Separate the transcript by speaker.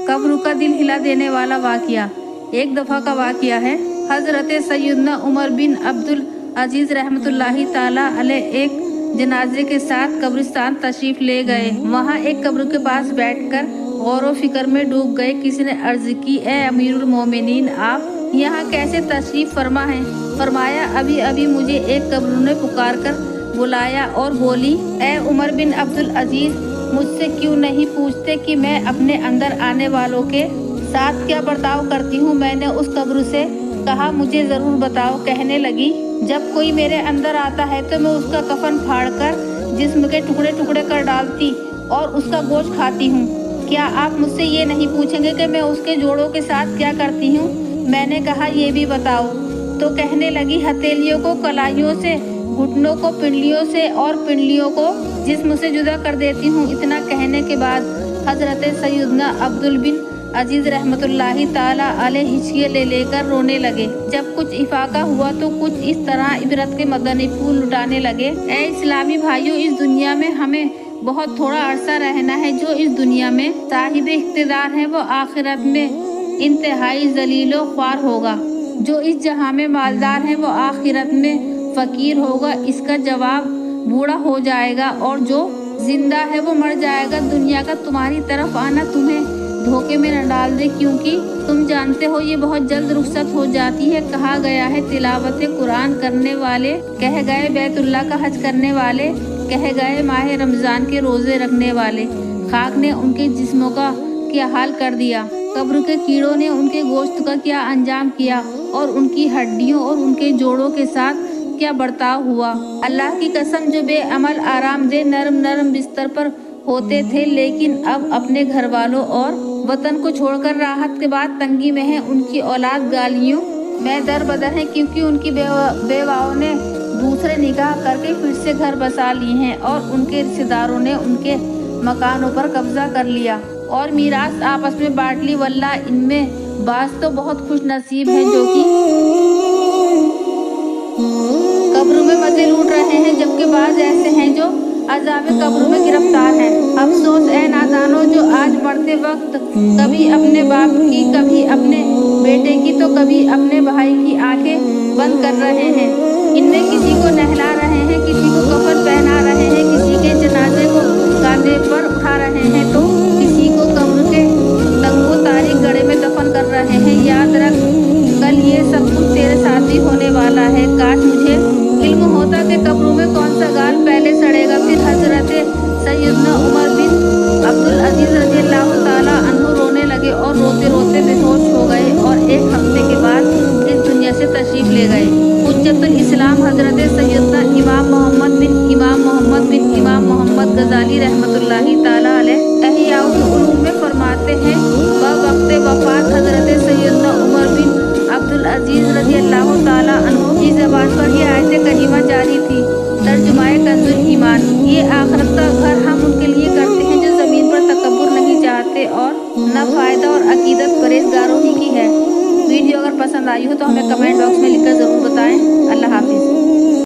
Speaker 1: कब्र का दिल हिला देने वाला वाकया। एक दफ़ा का वाकया है। हज़रत सैयदना उमर बिन अब्दुल अजीज रहमतुल्लाहि ताला अलैह एक जनाजे के साथ कब्रिस्तान तशरीफ ले गए। वहाँ एक कब्र के पास बैठकर गौर व फिक्र में डूब गए। किसी ने अर्ज की, ए अमीरुल मोमिनीन, आप यहाँ कैसे तशरीफ फरमा हैं? फरमाया, अभी अभी मुझे एक कब्र ने पुकार कर बुलाया और बोली, ए उमर बिन अब्दुल अजीज, मुझसे क्यों नहीं पूछते कि मैं अपने अंदर आने वालों के साथ क्या बर्ताव करती हूँ? मैंने उस कब्र से कहा, मुझे जरूर बताओ। कहने लगी, जब कोई मेरे अंदर आता है तो मैं उसका कफन फाड़कर जिस्म के टुकड़े टुकड़े कर डालती और उसका गोश्त खाती हूँ। क्या आप मुझसे ये नहीं पूछेंगे कि मैं उसके जोड़ों के साथ क्या करती हूँ? मैंने कहा, ये भी बताओ। तो कहने लगी, हथेलियों को कलाइयों से, घुटनों को पिंडलियों से और पिंडलियों को जिस्म से जुदा कर देती हूँ। इतना कहने के बाद हजरत सैयदना अब्दुल बिन अजीज रहमतुल्लाहि ताला अलैह हिचकियाँ ले लेकर रोने लगे। जब कुछ इफाका हुआ तो कुछ इस तरह इबरत के मदनी फूल लुटाने लगे। ए इस्लामी भाइयों, इस दुनिया में हमें बहुत थोड़ा अरसा रहना है। जो इस दुनिया में साहिब इख्तिदार है वो आखिरत में इंतहाई जलीलो ख्वार होगा। जो इस जहां में मालदार है वो आखिरत में फकीर होगा। इसका जवाब बूढ़ा हो जाएगा और जो जिंदा है वो मर जाएगा। दुनिया का तुम्हारी तरफ आना तुम्हें धोखे में न डाल दे, क्योंकि तुम जानते हो ये बहुत जल्द रुखसत हो जाती है। कहा गया है, तिलावत कुरान करने वाले कह गए, बैतुल्लाह का हज करने वाले कह गए, माह रमजान के रोजे रखने वाले। खाक ने उनके जिस्मों का क्या हाल कर दिया, कब्र के कीड़ों ने उनके गोश्त का क्या अंजाम किया और उनकी हड्डियों और उनके जोड़ों के साथ क्या बर्ताव हुआ। अल्लाह की कसम, जो बेअमल आरामदेह नरम नरम बिस्तर पर होते थे लेकिन अब अपने घर वालों और वतन को छोड़कर राहत के बाद तंगी में है, उनकी औलाद गालियों में दर बदर है, क्योंकि उनकी बेवाओं ने दूसरे निकाह करके फिर से घर बसा लिए हैं और उनके रिश्तेदारों ने उनके मकानों पर कब्जा कर लिया और मीरास आपस में बांट ली। वल्लाह, इनमें बास तो बहुत खुश नसीब है जो कि कब्र में मजे लूट रहे हैं, जबकि बाज ऐसे हैं जो अजाब कब्र में गिरफ्तार हैं। अफसोस ए नादानो, जो आज मरते वक्त कभी अपने बाप की, कभी अपने बेटे की, तो कभी अपने भाई की आंखें बंद कर रहे हैं। इनमें किसी को नहला रहे हैं, किसी को कफन पहना रहे हैं, किसी के जनाजे को कांधे पर उठा रहे हैं, तो किसी को कब्र के तंगो तारीख गड़े में दफन कर रहे हैं। याद रख, कल ये सब कुछ तेरे साथ ही होने वाला है। काश मुझे इल्म होता कि कब्रों में कौन सा गाल पहले सड़ेगा। फिर हजरत सैयदना उमर बिन अब्दुल अजीज रज़ियल्लाहु ताला अन्हु रोने लगे और रोते रोते बेहोश हो गए और एक हफ्ते के बाद इस दुनिया से तशरीफ ले गए। हुज्जतुल इस्लाम हजरत सैयदना इमाम मोहम्मद बिन इमाम मोहम्मद गजाली रहमतुल्लाहि ताला अलैह इहयाउल उलूम में फरमाते हैं, वक़्त वफ़ात हजरत सैयदना उमर बिन अब्दुल अजीज रज़ियल्लाहु ताला अन्हु की ज़बान पर ये आयत करीमा जारी थी। तर्जुमाए कंजुल ईमान, ये आखिरत का घर हम उनके लिए करते हैं जो ज़मीन पर तकब्बुर नहीं चाहते और न फ़ायदा और अकीदत परहेज़गारों ही की है। वीडियो अगर पसंद आई हो तो हमें कमेंट बॉक्स में लिखकर ज़रूर बताएं। अल्लाह हाफिज़।